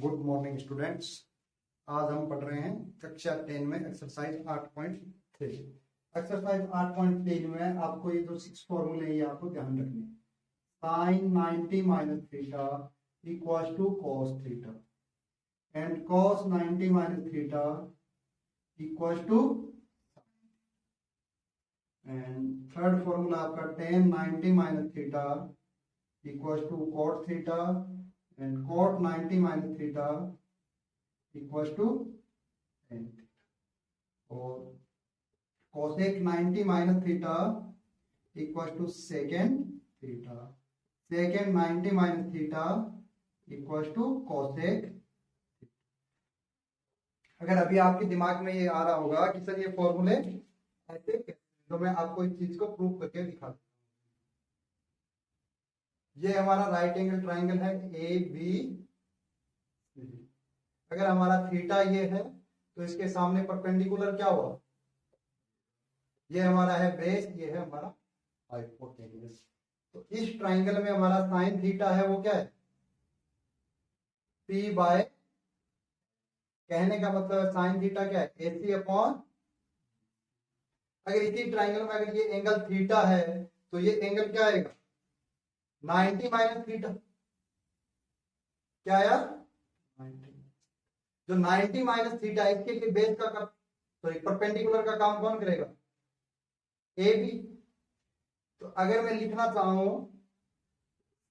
Good morning students. आज हम पढ़ रहे हैं कक्षा 10 में एक्सरसाइज 8.3। एक्सरसाइज 8.3 में आपको ये जो 6 फॉर्मूले ये आपको ध्यान रखने हैं। Sine 90 minus theta equals to cos theta and cos 90 minus theta equals to, and third formula आपका tan 90 minus theta equals to cot theta and cot 90 minus theta equals to tan theta और cosec 90 minus theta equals to secant theta, secant 90 minus theta equals to cosec theta। अगर अभी आपके दिमाग में ये आ रहा होगा कि सर ये फॉर्मूले ऐसे, तो मैं आपको इस चीज को प्रूव करके दिखा दूं। ये हमारा राइट एंगल ट्राइंगल है ए बी। अगर हमारा थीटा ये है तो इसके सामने परपेंडिकुलर क्या हुआ, ये हमारा है बेस, ये है हमारा हाइपोटेन्यूज। तो इस ट्राइंगल में हमारा साइन थीटा है वो क्या है, पी बाय, कहने का मतलब साइन थीटा क्या है, AC अपॉन। अगर इसी ट्राइंगल में अगर ये एंगल थीटा है तो ये एंगल क्या आएगा, 90 माइनस थीटा। क्या यार, 90। जो 90 माइनस थीटा इसके लिए बेस का सॉरी परपेंडिकुलर का काम कौन करेगा, ए बी। तो अगर मैं लिखना चाहूं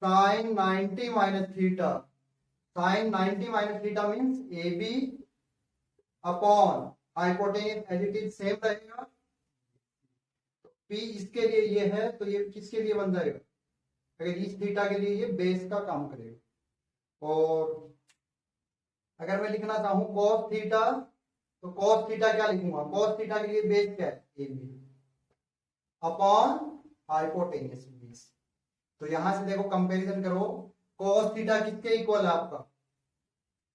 sine 90 minus theta, sine 90 minus theta means a B upon hypotenuse as it is same रहेगा। तो पी इसके लिए ये है तो ये किसके लिए बन जाएगा, अगर इस थीटा के लिए ये बेस का काम करेगा। और अगर मैं लिखना चाहूं cos थीटा, तो cos थीटा क्या लिखूंगा, cos थीटा के लिए बेस क्या है, a B upon hypotenuse base. तो यहां से देखो कंपैरिजन करो, cos थीटा किसके इक्वल है आपका,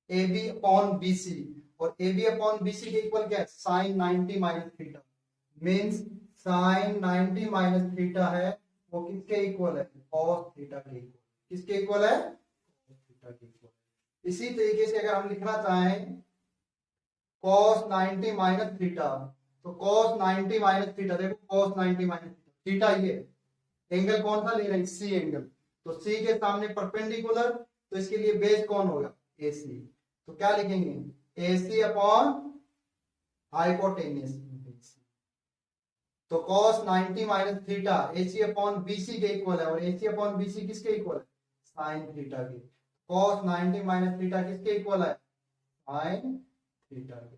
A B upon B C, और A B upon B C के इक्वल क्या है, sine 90 minus theta. Means sine 90 minus theta है वो किसके इक्वल है, cos थीटा के इक्वल। किसके इक्वल है, cos थीटा के इक्वल। इसी तरीके से अगर हम लिखना चाहें cos 90 माइनस थीटा, तो cos 90 माइनस थीटा, देखो cos 90 माइनस थीटा ये एंगल कौन सा ले रहे हैं, सी एंगल। तो सी के सामने परपेंडिकुलर, तो इसके लिए बेस कौन होगा, AC। तो क्या लिखेंगे, AC अपॉन हाइपोटेन्यूज। तो cos 90 minus theta AC upon BC के इक्वल है, और AC अपॉन BC किसके इक्वल है, साइन थीटा के। cos 90 माइनस थीटा किसके इक्वल है, साइन थीटा के।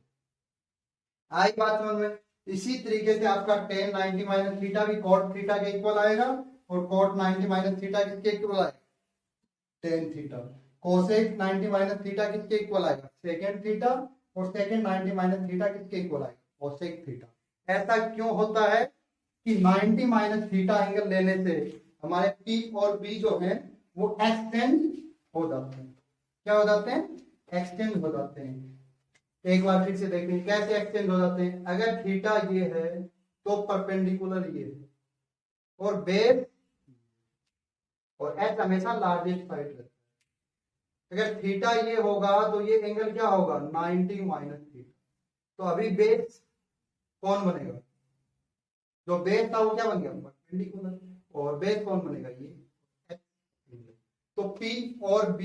आई बात समझ में। इसी तरीके से आपका tan 90 माइनस थीटा भी cot थीटा के इक्वल आएगा, और cot 90 माइनस थीटा किसके इक्वल आएगा, tan theta. cosec 90 minus theta किसके इक्वल आएगा, secant थीटा, और secant 90 माइनस थीटा किसके इक्वल आएगा, cosec थीटा। ऐसा क्यों होता है कि 90 माइनस थीटा एंगल लेने से हमारे P और B जो है वो एक्सटेंड हो जाते हैं। क्या हो जाते हैं, एक्सटेंड हो जाते हैं। एक बार फिर से देखते हैं कैसे एक्सटेंड हो जाते हैं। अगर थीटा ये है तो परपेंडिकुलर ये है, और बेस और एच हमेशा लार्जेस्ट साइड रहता है। अगर थीटा ये होगा तो ये एंगल क्या होगा, 90 माइनस थीटा। तो अभी बेस कौन बनेगा, जो बेस था वो क्या बन गया, परपेंडिकुलर, और बेस कौन बनेगा, ये। तो P और B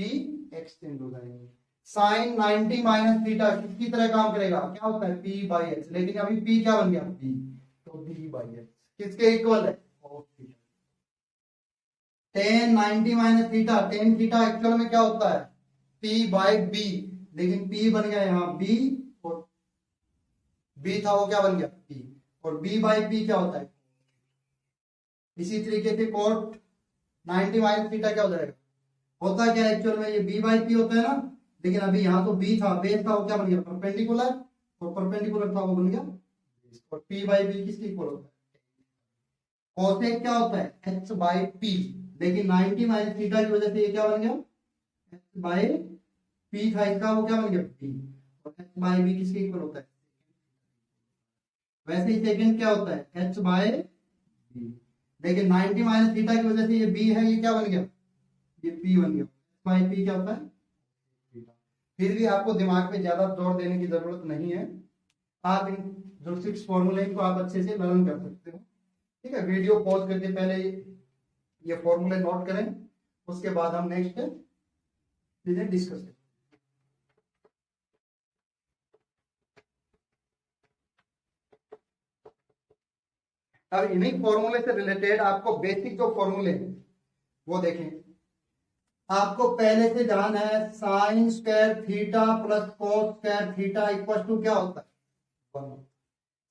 एक्सटेंड हो जाएंगे। साइन 90 माइनस थीटा किसकी तरह काम करेगा, क्या होता है, P बाई H, लेकिन अभी P क्या बन गया, B। तो B बाई H किसके इक्वल है, cos theta. tan 90 minus theta, tan theta actual में क्या होता है, P बाई B, लेकिन P बन गया यहाँ B, और B था वो क्या बन गया, P, और B बाई P क्या होता है। इसी तरीके से cot 90 माइनस थीटा क्या हो जाएगा, होता क्या है एक्चुअल में, ये B बाई P होता है ना, लेकिन अभी यहाँ तो B था, बेस था वो क्या बन गया, परपेंडिकुलर, और परपेंडिकुलर था वो बन गया, और P बाई B किसके इक्वल होता है, cosec क्या होता है, H बाई P, लेकिन 90 माइनस थीटा की वजह से ये क्या बन गया, H बाई P था इसका, वो क्या बन गया, P, और H बाई B किसके इक्वल होता है। वैसे ही सेकंड क्या होता है, H बाई B, लेकिन 90 माइनस थीटा की वजह से ये B है, ये क्या बन गया, ये P बन गया। बाई P क्या होता है, फिर भी आपको दिमाग पे ज्यादा जोर देने की जरूरत नहीं है। आप इन जो 6 फॉर्मूले को आप अच्छे से लर्न कर सकते हो। ठीक है, वीडियो पॉज करके पहले ये फॉर्मूले नोट करें, उसके बाद हम नेक्स्ट चीजें डिस्कस करें। अब इन्हीं फॉर्मूले से रिलेटेड आपको बेसिक जो फॉर्मूले हैं वो देखें। आपको पहले से जानना है sine square theta plus cos square theta equal to क्या होता है, 1।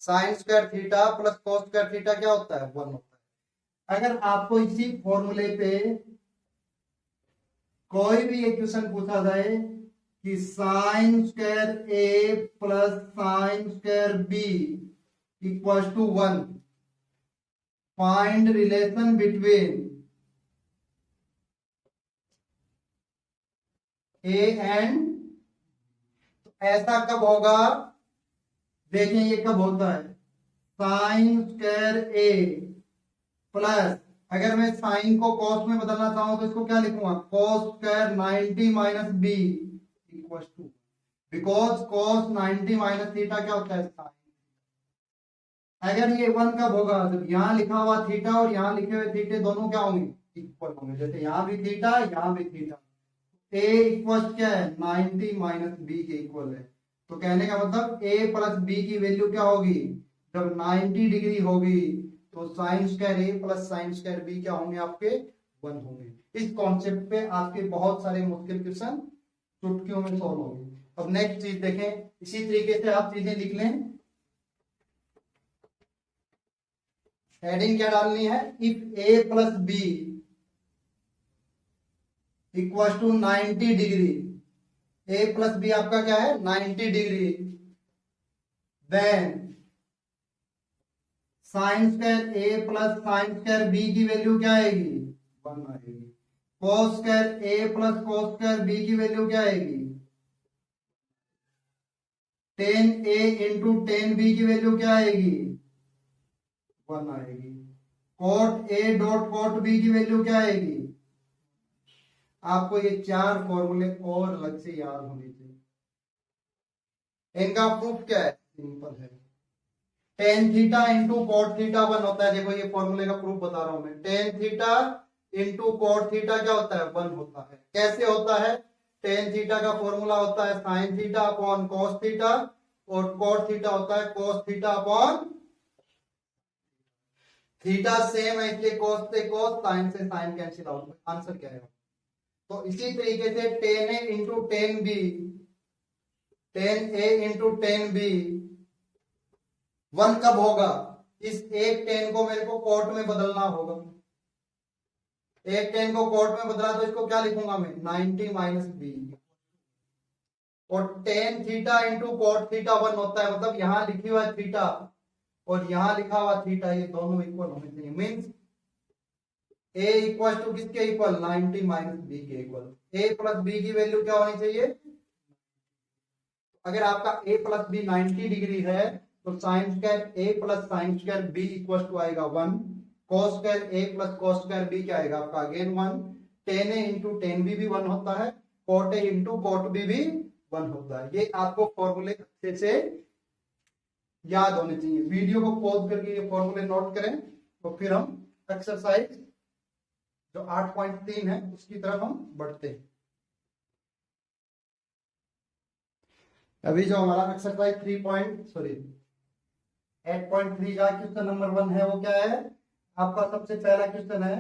Sine square theta plus cos square theta क्या होता है, 1 होता है। अगर आपको इसी फॉर्मूले पे कोई भी एक क्वेश्चन पूछा जाए कि sine square a plus sine square b equal to 1, find relation between a and, तो ऐसा कब होगा, देखें ये कब होता है, साइन स्क्वायर ए प्लस, अगर मैं साइन को कॉस में बदलना चाहूं तो इसको क्या लिखूंगा, cos square 90 minus b equal to, because cos 90 minus theta क्या होता है, साइन। अगर ये 1 कब होगा, जब यहाँ लिखा हुआ थीटा और यहाँ लिखे हुए थीटे दोनों क्या होंगे, इक्वल होंगे। जैसे यहाँ भी थीटा यहाँ भी थीटा, ए इक्वल क्या है, 90 माइनस बी के इक्वल है। तो कहने का मतलब ए प्लस बी की वैल्यू क्या होगी, जब 90 डिग्री होगी तो sine square a plus sine square b क्या होंगे, आपके 1 होंगे। इस कॉन्सेप्ट पे आपके बहुत सारे मुश्किल क्वेश्चन चुटकियों में सॉल्व होंगे। अब नेक्स्ट चीज देखें, इसी तरीके से आप चीजें लिख लें। हेडिंग क्या डालनी है, if a plus b equal to 90 degree, a plus b आपका क्या है 90 degree, then sine square a plus sine square b की वैल्यू क्या आएगी, 1 आएगी। Cos square a plus cos square b की वैल्यू क्या आएगी, 10 ए इंटू 10 बी की वैल्यू क्या आएगी, 1 आएगी। Cot a dot cot b की वैल्यू क्या आएगी। आपको ये 4 फॉर्मूले और अलग से याद होने चाहिए। इनका प्रूफ क्या है, सिंपल है, tan theta into cot theta 1 होता है। देखो ये फॉर्मूले का प्रूफ बता रहा हूं मैं, tan theta into cot theta क्या होता है, 1 होता है। कैसे होता है, टेन थीटा का फॉर्मूला होता है sine theta upon cos theta, और कोट थीटा होता है cos theta upon theta. Same है इसलिए कॉस से कॉस, साइन से साइन कैंसिल आउट। आंसर क्या है, तो इसी तरीके से ten a into tan B, ten a into tan B 1 कब होगा, इस एक 10 को मेरे को कोट में बदलना होगा। एक 10 को कोट में बदला तो इसको क्या लिखूंगा मैं, 90 माइनस बी, और tan theta into cot theta 1 होता है। मतलब यहां लिखी हुआ थीटा और यहां लिखा हुआ थीटा, ये दोनों इक्वल होने चाहिए। मीन्स ए इक्वल टू किसके इक्वल, 90 माइनस बी के इक्वल। ए प्लस बी की वैल्यू क्या होनी चाहिए, अगर आपका ए प्लस बी 90 डिग्री है तो sine square a plus sine square b equal to आएगा 1। Cos square a plus cos square b क्या आएगा आपका, again 1। Tan a into tan b भी 1 होता है, cot a into cot b भी 1 होता है। ये आपको फॉर्मूले अच्छे से याद होने चाहिए। वीडियो को पॉज करके ये फॉर्मूले नोट करें, तो फिर हम एक्सरसाइज जो 8.3 है उसकी तरफ हम बढ़ते हैं। अभी जो हमारा एक्सरसाइज 8.3 का क्वेश्चन नंबर 1 है, वो क्या है आपका, सबसे पहला क्वेश्चन है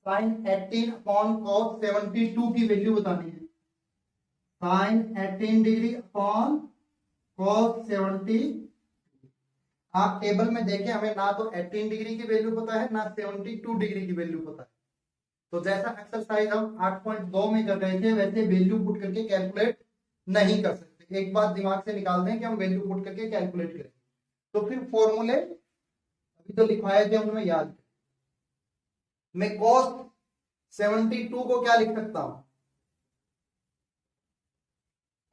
साइन 18 अपॉन कॉस 72 की वैल्यू बतानी है। Sine 18 degree upon cos 70। आप टेबल में देखें, हमें ना तो 18 डिग्री की वैल्यू पता है ना 72 डिग्री की वैल्यू पता है। तो जैसा एक्सरसाइज हम 8.2 में कर रहे थे वैसे वैल्यू पुट करके कैलकुलेट नहीं कर सकते। एक बात दिमाग से निकाल दें कि हम वैल्यू पुट करके कैलकुलेट करें, तो फिर फॉर्मूले अभी तो लिखवाए थे हमें याद करें। मैं cos 72 को क्या लिख सकता हूं,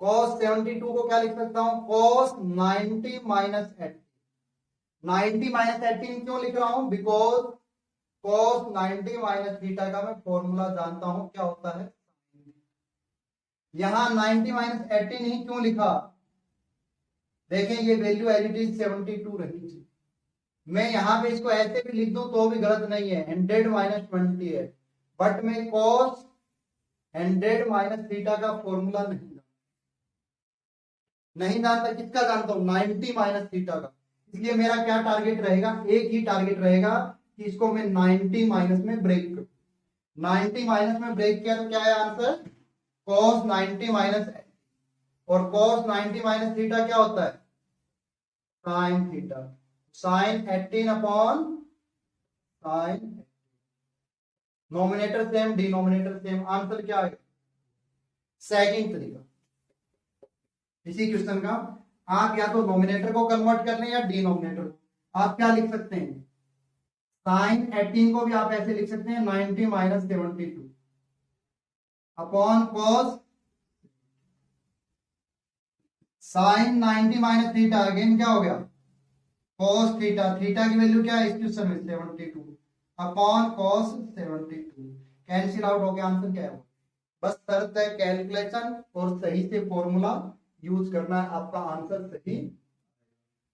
cos 72 को क्या लिख सकता हूं, cos 90 माइनस 18। 90 माइनस 18 क्यों लिख रहा हूं, बिकॉज cos 90 माइनस थीटा का मैं फॉर्मूला जानता हूं क्या होता है, यहां 90 माइनस 80 नहीं क्यों लिखा? देखें ये वैल्यू एज इट इज 72 रही थी। मैं यहां पे इसको ऐसे भी लिख दूं तो भी गलत नहीं है, 100 माइनस 20 है, बट मैं cos 100 माइनस थीटा का फॉर्मूला नहीं जानता। किसका जानता हूं? 90 माइनस थीटा का। इसलिए मेरा क्या टारगेट रहेगा? एक ही टारगेट रहेगा कि इसको मैं 90 माइनस में ब्रेक करूं। 90 माइनस में ब्रेक किया तो क्या है आंसर? cos 90 माइनस, और cos 90 माइनस थीटा क्या होता है? sin theta. sin 18 upon sin, nominator same denominator same, answer क्या आएगा? सेकंड तरीका इसी क्वेश्चन का। आप या तो नोमिनेटर को कन्वर्ट कर लें या डिनोमिनेटर को। आप क्या लिख सकते हैं? साइन 18 को भी आप ऐसे लिख सकते हैं 90 minus 72 upon cos sine 90 minus theta, again क्या हो गया? Cos theta. थीटा की वैल्यू क्या है इस क्वेश्चन में? 72 अपॉन कॉस 72। कैंसिल आउट हो गया, आंसर क्या है? बस शर्त है कैलकुलेशन और सही से फॉर्मूला यूज करना है, आपका आंसर सही।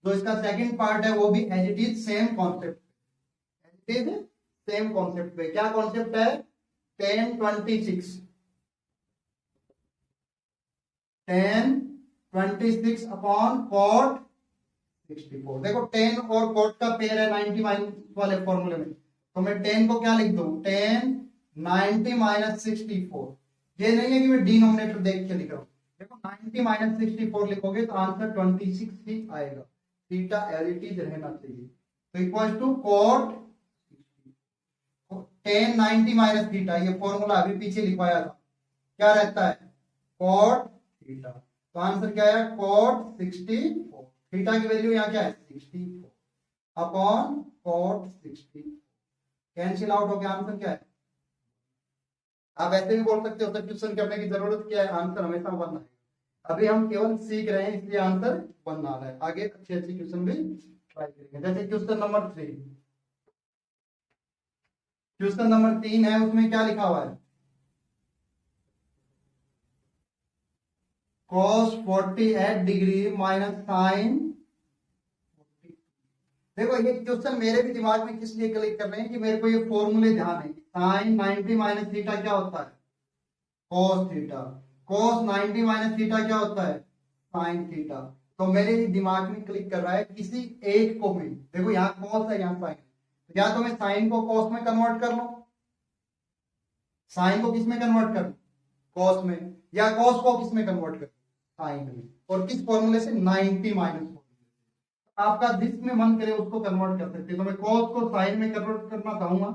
तो इसका सेकंड पार्ट है वो भी as it is same concept, as it is same concept पे। क्या कॉन्सेप्ट है? 1026 1026 अपॉन कॉट 64। देखो 10 और कॉट का पेयर है 90 माइनस वाले फॉर्मूले में, तो मैं 10 को क्या लिख दूं? 10 90 माइनस 64। ये नहीं है कि मैं डिनोमिनेटर देख के लिख रहा हूं। देखो 90 माइनस 64 लिखोगे तो आंसर 26 ही आएगा। थीटा एज इट इज रहना चाहिए। तो equal to cot 10 90 minus theta, ये फॉर्मूला अभी पीछे लिखवाया था, क्या रहता है? Cot theta. तो आंसर क्या है? कॉट 64। थीटा की वैल्यू यहाँ क्या है? 64 अपॉन कॉट 64। कैंसिल आउट हो गया, आंसर क्या है? आप ऐसे भी बोल सकते हो, सब्स्टिट्यूशन करने की जरूरत क्या है? आंसर हमेशा 1 है। अभी हम केवल सीख रहे हैं इसलिए आंसर 1 आ रहा है। आगे अच्छे अच्छे क्वेश्चन भी ट्राई करेंगे। जैसे क्वेश्चन नंबर 3, क्वेश्चन नंबर 3 है, उसमें क्या लिखा हुआ है? cos 48 degree minus sine. देखो ये क्वेश्चन मेरे भी दिमाग में किस लिए क्लिक कर रहे हैं कि मेरे को ये फॉर्मूले ध्यान है। साइन 90 माइनस थीटा क्या होता है? cos theta. cos 90 minus theta क्या होता है? Sine theta. तो मेरे दिमाग में क्लिक कर रहा है किसी एक को मैं, देखो यहाँ cos है यहाँ साइन, तो या तो मैं साइन को cos में कन्वर्ट कर लूं, साइन को किस में कन्वर्ट कर? cos में, या cos को किस में कन्वर्ट कर? साइन में। और किस फॉर्मूले से? 90 माइनस। आपका जिसमें मन करे उसको कन्वर्ट कर सकते हैं। तो मैं cos को साइन में कन्वर्ट करना चाहूंगा,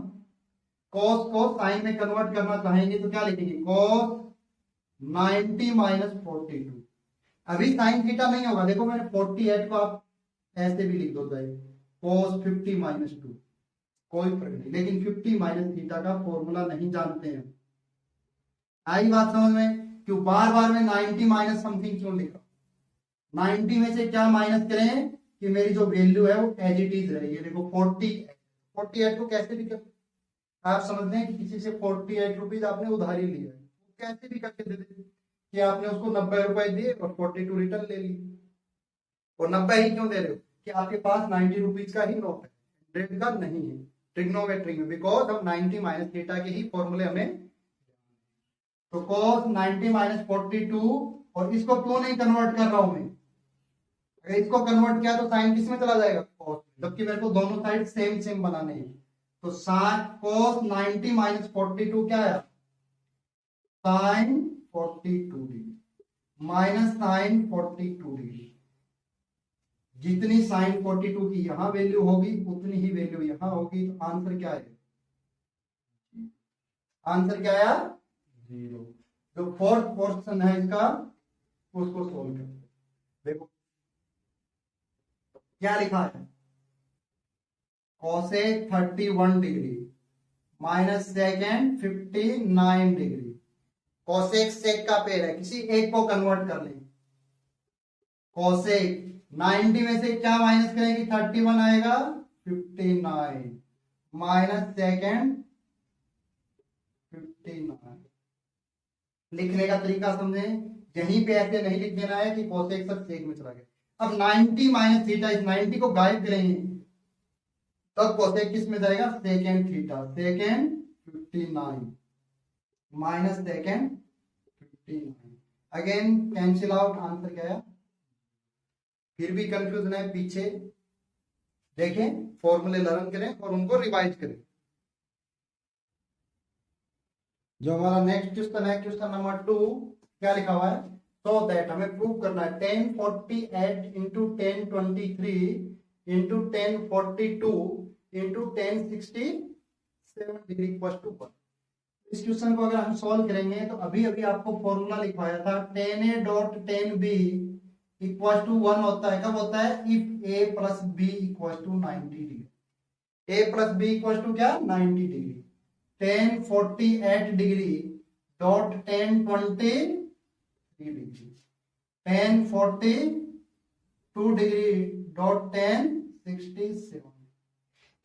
cos को साइन में कन्वर्ट करना चाहेंगे तो क्या लिखेंगे? cos 90 minus 42। अभी साइन थीटा नहीं होगा, देखो मैंने 48 को आप ऐसे भी लिख दो चाहे cos 50 माइनस 2, कोई फर्क नहीं, लेकिन 50 माइनस थीटा का फॉर्मूला नहीं जानते हैं। आई बात समझ में? क्यों बार बार में 90 माइनस समथिंग क्यों लिखा? 90 में से क्या माइनस करें कि मेरी जो वैल्यू है वो एज इट इज रहेगी। देखो 48 को कैसे भी कर, आप समझते हैं कि किसी से 48 रुपीज आपने उधारी लिया है, कैसे भी करके दे देते कि आपने उसको 90 रुपए दिए और 42 रिटर्न ले ली। और 90 ही क्यों दे रहे हो? कि आपके पास 90 रुपीज का ही नोट है, 100 का नहीं है ट्रिग्नोमेट्री में, बिकॉज हम 90 माइनस थीटा के ही फॉर्मूले हमें। तो cos 90 माइनस 42, और इसको क्यों नहीं कन्वर्ट कर रहा हूं मैं? अगर इसको कन्वर्ट किया तो साइन किस में चला जाएगा? cos, जबकि मेरे को दोनों साइड सेम सेम बनाने हैं। तो साइन cos 90 माइनस 42 क्या है? Sine 42 degree minus sine 42 degree. जितनी साइन 42 की यहां वैल्यू होगी उतनी ही वैल्यू यहां होगी। तो आंसर क्या है? आंसर क्या आया? 0। जो फोर्थ पोर्शन है इसका उसको सोल्व कर देखो क्या लिखा है? cosec 31 degree minus second 59 degree. cosec sec का पेयर है, किसी एक को कन्वर्ट कर लें। cosec 90 में से क्या माइनस करेंगे? 31 आएगा, 59 माइनस सेकेंड 59। लिखने का तरीका समझें, यहीं पे ऐसे नहीं लिख देना है कि कोसेक सब सेक में चला गया। अब 90 माइनस थीटा, इस 90 को गायब करेंगे तब कोसेक किस में जाएगा, second theta, second 59 minus second 59। Again cancel out, answer क्या है। फिर भी कंफ्यूजन है पीछे देखें, फॉर्मूले लर्न करें और उनको रिवाइज करें। जो हमारा नेक्स्ट क्वेश्चन है, क्वेश्चन नंबर 2, क्या लिखा हुआ है, सो दैट हमें प्रूव करना है 1048 into 1023 into 1042 into 1067 degree equal to 1। इस क्वेश्चन को अगर हम सॉल्व करेंगे तो अभी अभी आपको फॉर्मूला लिखवाया था 10a dot 10b equal to 1 होता है, कब होता है, if a plus b equal to 90 degree. a plus b equal to क्या, 90 degree. 1048 degree dot 1023 degree, 1042 degree dot 1067।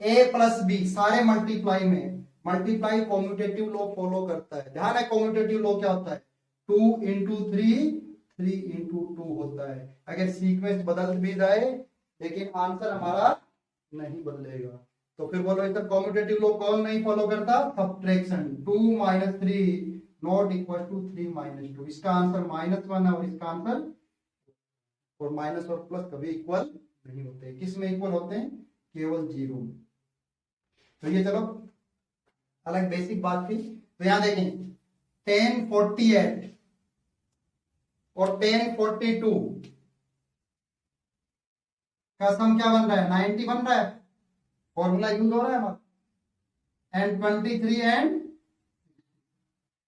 a plus b सारे मल्टीप्लाई में, मल्टीप्लाई कॉम्यूटेटिव लॉ फॉलो करता है। ध्यान है कॉम्यूटेटिव लॉ क्या होता है, 2 इंटू 3 इंटू 2 होता है। अगर सीक्वेंस बदल भी जाए लेकिन आंसर हमारा नहीं बदलेगा। तो फिर बोलो इधर कॉम्यूटेटिव लॉ कौन नहीं फॉलो करता, subtraction. 2 minus 3 not equal to 3 minus 2। इसका आंसर -1 है और इसका आंसर, और माइनस और प्लस कभी इक्वल नहीं होते। किस में इक्वल होते हैं, केवल 0 में। तो ये चलो अलग बेसिक बात थी। तो यहां देखें 1048 और 1042 का सम क्या बन रहा है, 90 बन रहा है, फॉर्मूला यूज हो रहा है हमारा। एंड 23 एंड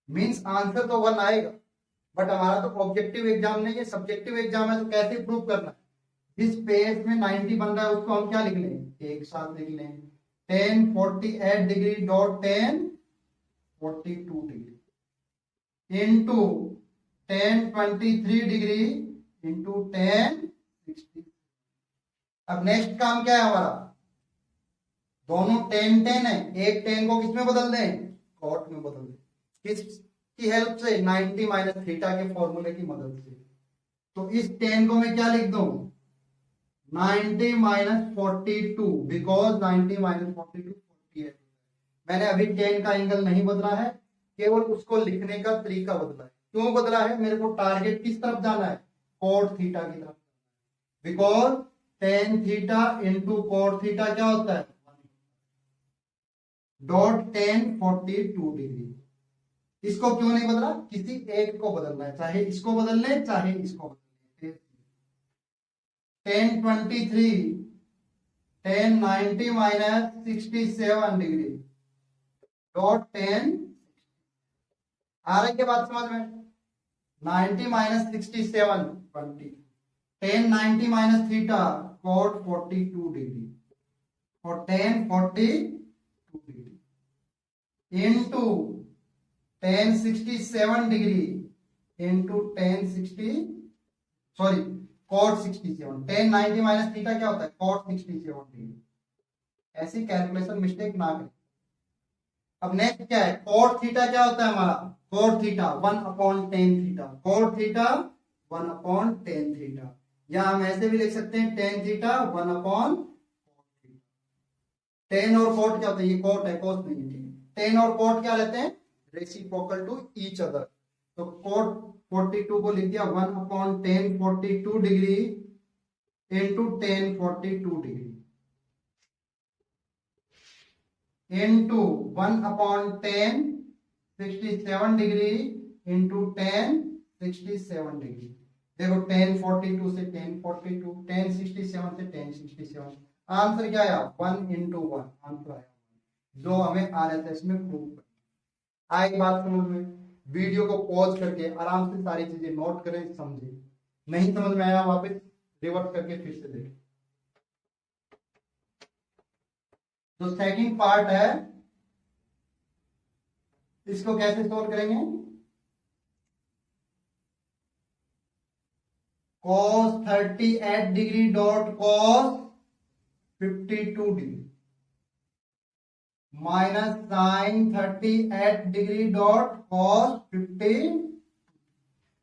मींस आंसर तो 1 आएगा, बट हमारा तो ऑब्जेक्टिव एग्जाम नहीं है, सब्जेक्टिव एग्जाम है। तो कैसे प्रूव करना है, जिस पेज में 90 बन रहा है उसको हम क्या लिख लें, एक साथ लिख लें। 1048 degree dot 1042 degree into 1023 degree into 1060। अब नेक्स्ट काम क्या है हमारा, दोनों 10 10 है, एक 10 को किस में बदल दें, कॉट में बदल दें। किसकी हेल्प से, 90 माइनस थीटा के फॉर्मूले की मदद से। तो इस 10 को मैं क्या लिख दूं, 90 माइनस 42, बिकॉज 90 माइनस 42 48। मैंने अभी 10 का एंगल नहीं बदला है, केवल उसको लिखने का तरीका बदला है। क्यों बदला है, मेरे को टारगेट किस तरफ जाना है, कोट थीटा की तरफ। Because tan theta into cot theta क्या होता है, डॉट 1042 डिग्री। इसको क्यों नहीं बदला, किसी एक को बदलना है, चाहे इसको बदल ले चाहे इसको बदल ले। 1023 1090 माइनस 67 डिग्री डॉट 10। आ रही है बात समझ में, 90 minus 67 20, 1090 minus theta cot 42 degree और 1042 degree into 1067 degree into 1060 sorry cot 67। 1090 minus theta क्या होता है, कॉट 67 डिग्री। ऐसी कैलकुलेशन मिस्टेक ना करें। अब नेक्स्ट क्या है, कॉट थीटा क्या होता है हमारा, cot theta 1/10 theta, cot theta 1/10 theta, या हम ऐसे भी लिख सकते हैं tan थीटा 1/10। tan और कॉट क्या होता है, ये कॉट है कॉस नहीं है, ठीक है। tan और कॉट क्या रहते हैं, रेसिप्रोकल टू ईच अदर। तो कॉट 42 को लिख दिया 1/10 42 degree into 1042 degree into 1/10 67 degree into 1067 degree. देखो 1042 से 1042, 1067 से 1067, आंसर क्या आया 1 इंटू 1 आंसर आया, जो हमें आरएसएस में प्रूव करना। आए बात समझ में, वीडियो को पॉज करके आराम से सारी चीजें नोट करें, समझे। नहीं समझ में आया वापस रिवर्स करके फिर से देखें। जो सेकंड पार्ट है इसको कैसे सोल्व करेंगे, cos 38 degree dot cos 52 degree minus sine 38 degree dot cos 52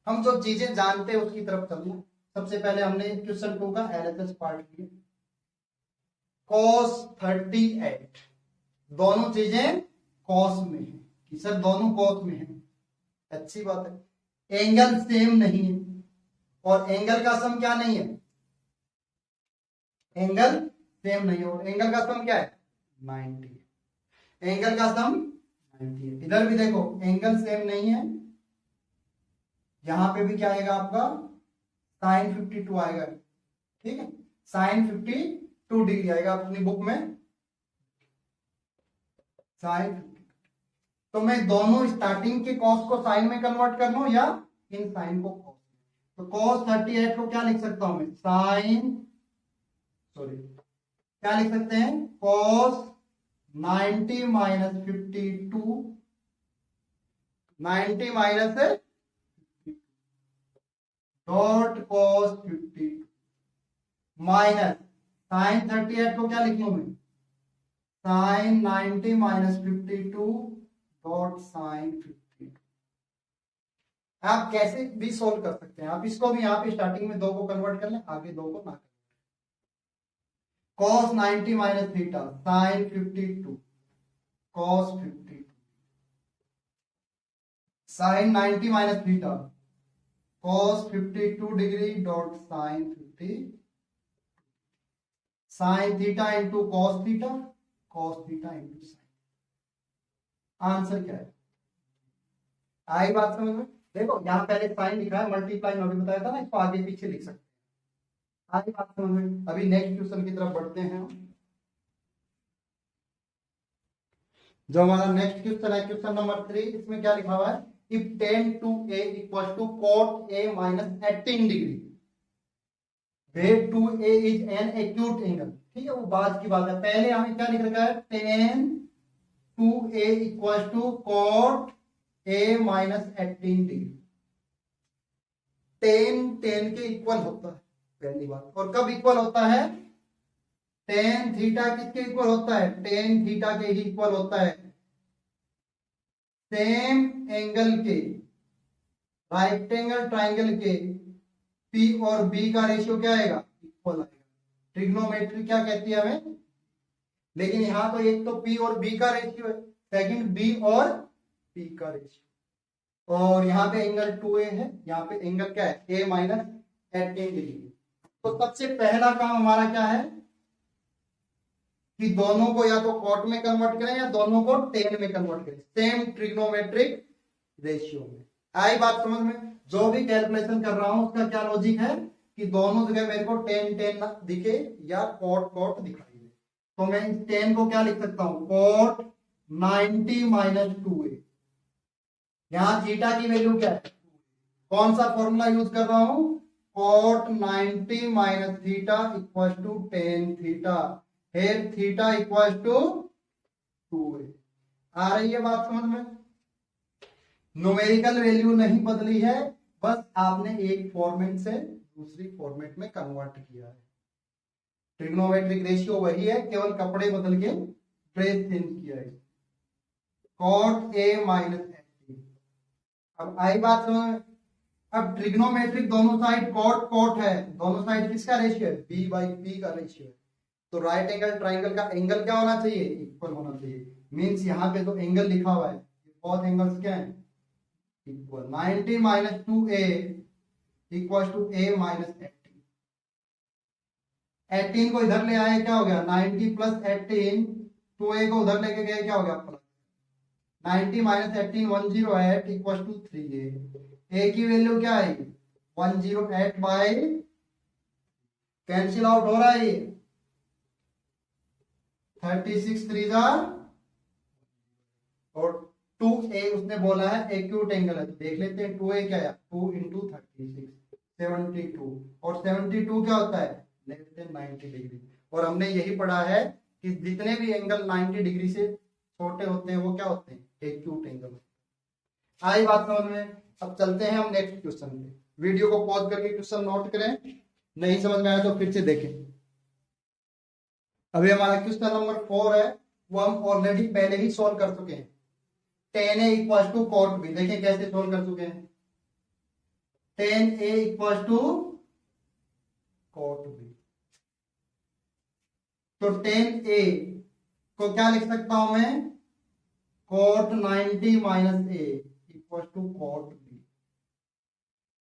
हम जो चीजें जानते हैं उसकी तरफ चलना। सबसे पहले हमने क्वेश्चन 2 का एलएचएस पार्ट किया। cos 38, दोनों चीजें कॉस में है कि सर दोनों कॉस में है, अच्छी बात है। एंगल सेम नहीं है, और एंगल का सम क्या नहीं है, एंगल सेम नहीं है, और एंगल का सम क्या है 90, एंगल का सम 90 है। इधर भी देखो एंगल सेम नहीं है, यहां पे भी क्या आएगा आपका sin 52 आएगा, ठीक है, sin 52 डिग्री आएगा अपनी बुक में sin 52। तो मैं दोनों स्टार्टिंग के कॉस को साइन में कन्वर्ट कर लूं या इन साइन को कॉस में। तो cos 38 को क्या लिख सकता हूं मैं, क्या लिख सकते हैं, cos 90 minus 52, 90 minus dot cos 52 minus sin 38 को क्या लिख लूं मैं, sin 90 माइनस 52 डॉट sin 52। आप कैसे भी सोल्व कर सकते हैं, आप इसको भी यहाँ पे स्टार्टिंग में 2 को कन्वर्ट कर लें, आगे 2 को ना करें। cos 90 minus theta sin 52 cos 52, sin 90 minus theta cos 52 degree dot sin 50, sin theta into cos theta, cos theta into sin। Answer क्या है, आई बात समझ में। देखो यहाँ पहले साइन लिखा है, मल्टीप्लाई में अभी बताया था ना, इसको आगे पीछे लिख सकते हैं, आई बात समझ में। अभी नेक्स्ट क्वेश्चन की तरफ बढ़ते हैं। जो हमारा नेक्स्ट क्वेश्चन है क्वेश्चन नंबर 3, इसमें क्या लिखा हुआ है, if tan 2a equal to cot a minus 18 degree where 2a is an acute angle, ठीक है, वो बाद की बात है। पहले हमें क्या लिख रखा है, tan 2a equal to cot a minus 18 degree. tan के इक्वल होता है पहली बात, और कब इक्वल होता है, tan थीटा किसके इक्वल होता है, tan थीटा के ही इक्वल होता है। सेम एंगल के, राइट एंगल ट्राइंगल के P और B का रेशियो क्या आएगा, इक्वल आएगा। ट्रिग्नोमेट्री क्या कहती है हमें, लेकिन यहां तो एक तो P और B का रेशियो है, सेकंड B और P का रेशियो, और यहाँ पे एंगल 2a है, यहाँ पे एंगल क्या है a माइनस 18 डिग्री। तो सबसे पहला काम हमारा क्या है कि दोनों को या तो कॉट में कन्वर्ट करें या दोनों को टेन में कन्वर्ट करें, सेम ट्रिग्नोमेट्रिक रेशियो में। आई बात समझ में। जो भी कैलकुलेशन कर रहा हूं उसका क्या लॉजिक है कि दोनों जगह मेरे को टेन दिखे या कॉट दिखाई दे। तो मैं इस 10 को क्या लिख सकता हूं, cot 90 माइनस 2a। यहां थीटा की वैल्यू क्या है, कौन सा फॉर्मूला यूज कर रहा हूं, cot 90 minus theta equal to tan theta, here theta equal to 2a। आ रही है बात समझ में। न्यूमेरिकल वैल्यू नहीं बदली है, बस आपने एक फॉर्मेट से दूसरी फॉर्मेट में कन्वर्ट किया है। ट्रिग्नोमेट्रिक रेशियो वही है, केवल कपड़े बदल के ड्रेस चेंज किया है। cot a minus 18। अब आई बात समझ। अब ट्रिग्नोमेट्रिक दोनों साइड cot है, दोनों साइड किसका रेशियो है, b बाई p का रेशियो है। तो राइट एंगल ट्राइंगल का एंगल क्या होना चाहिए, इक्वल होना चाहिए। मींस यहाँ पे तो एंगल लिखा हुआ है, बोथ एंगल्स क्या है, equal. 90 minus 2a equal to a minus 18। 18 को इधर ले आए क्या हो गया, 90 प्लस 18, 2a को उधर लेके गए क्या हो गया plus 90 minus 18 108 equal to 3a। a की वैल्यू क्या आएगी 108 बाई, कैंसिल आउट हो रहा है ये 36 3 और 2a उसने बोला है एक्यूट एंगल है, तो देख लेते हैं 2a क्या है, 2 इंटू 36 72, और 72 क्या होता है लेस देन 90 डिग्री। और हमने यही पढ़ा है कि जितने भी एंगल 90 डिग्री से छोटे होते हैं वो क्या होते हैं एक्यूट एंगल। आई बात समझ में। अब चलते हैं हम नेक्स्ट क्वेश्चन पे। वीडियो को पॉज करके क्वेश्चन नोट करें, नहीं समझ में आया तो फिर से देखें। अभी हमारा क्वेश्चन नंबर 4 है, वो हम ऑलरेडी पहले ही सॉल्व कर चुके हैं। tan a equal to cot b, देखिए कैसे सॉल्व कर चुके हैं। tan A equal to cot B। तो tan A को क्या लिख सकता हूं मैं, cot 90 minus a equal to cot B।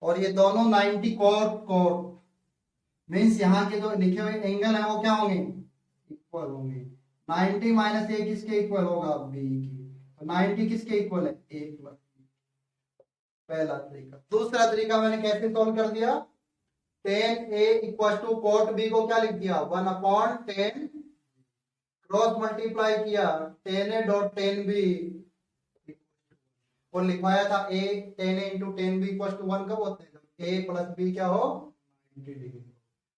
और ये दोनों 90 cot मीन्स यहाँ के जो लिखे हुए एंगल है वो क्या होंगे, इक्वल होंगे। 90 माइनस ए किसके इक्वल होगा, बी की। तो 90 किसके इक्वल है, ए प्लस बी। पहला तरीका। दूसरा तरीका मैंने कैसे सॉल्व कर दिया, tan A equal to cot B को क्या लिख दिया, 1/10, क्रॉस मल्टीप्लाई किया tan A dot tan B और लिखवाया था a tan A into tan B equal to 1 कब होते हैं, जब A प्लस B क्या हो 90 डिग्री।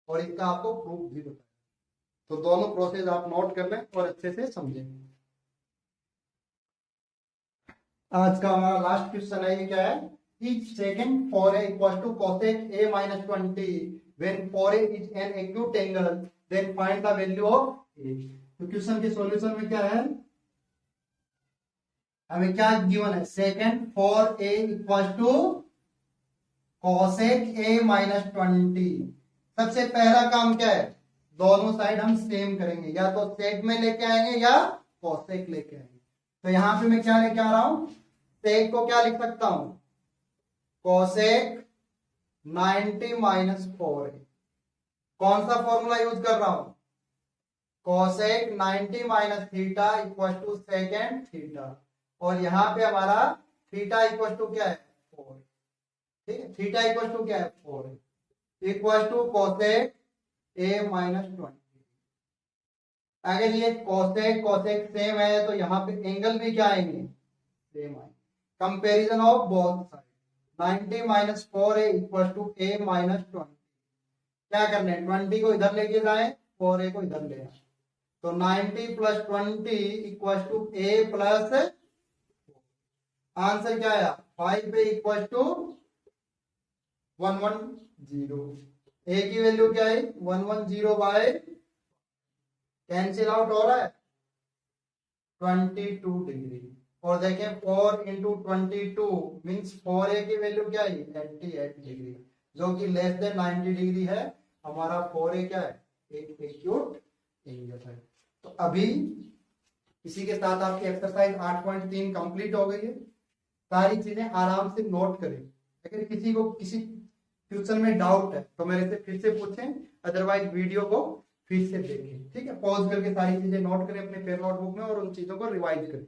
और इसका आपको प्रूफ भी बताया। तो दोनों प्रोसेस आप नोट कर लें और अच्छे से समझें। आज का हमारा लास्ट क्वेश्चन है, ये क्या है, each secant for A equals to cosec A minus 20 when for A is an acute angle then find the value of A। तो क्वेश्चन के सॉल्यूशन में क्या है, हमें क्या गिवन है, second for A equal to cosec A minus 20। सबसे पहला काम क्या है, दोनों साइड हम सेम करेंगे, या तो सेक में लेके आएंगे या cosec लेके आएंगे। तो यहां पे मैं क्या लेके आ रहा हूं, सेक को क्या लिख सकता हूं, cosec 90 माइनस 4a। कौन सा फॉर्मूला यूज कर रहा हूं, cosec 90 minus theta equal to second theta. और यहां पे हमारा थीटा इक्वल टू क्या है 4, ठीक है, थीटा इक्वल टू क्या है 4 equal to cosec A minus 20। अगर ये cosec सेम है तो यहाँ पे एंगल भी क्या आएंगे, सेम आएंगे। Comparison of both side, 90 minus 4a equal to A minus 20। क्या करना है, 20 को इधर लेके जाए, 4a को इधर ले आए। तो 90 plus 20 equal to A plus, answer क्या आया 5a इक्वल टू 110। A की वैल्यू क्या है 110 बाय, कैंसिल आउट हो रहा है 22 डिग्री। और देखें 4 इंटू 22 मीन्स 4a की वैल्यू क्या है 88 डिग्री, जो कि लेस देन 90 डिग्री है। हमारा 4a क्या है, एक एक्यूट एंगल है। तो अभी इसी के साथ आपकी एक्सरसाइज 8.3 कंप्लीट हो गई है। सारी चीजें आराम से नोट करें। अगर किसी को किसी क्वेश्चन में डाउट है तो मेरे से फिर से पूछें, अदरवाइज वीडियो को फिर से देखें, ठीक है। पॉज करके सारी चीजें नोट करें अपने पेन नोटबुक में और उन चीजों को रिवाइज करें।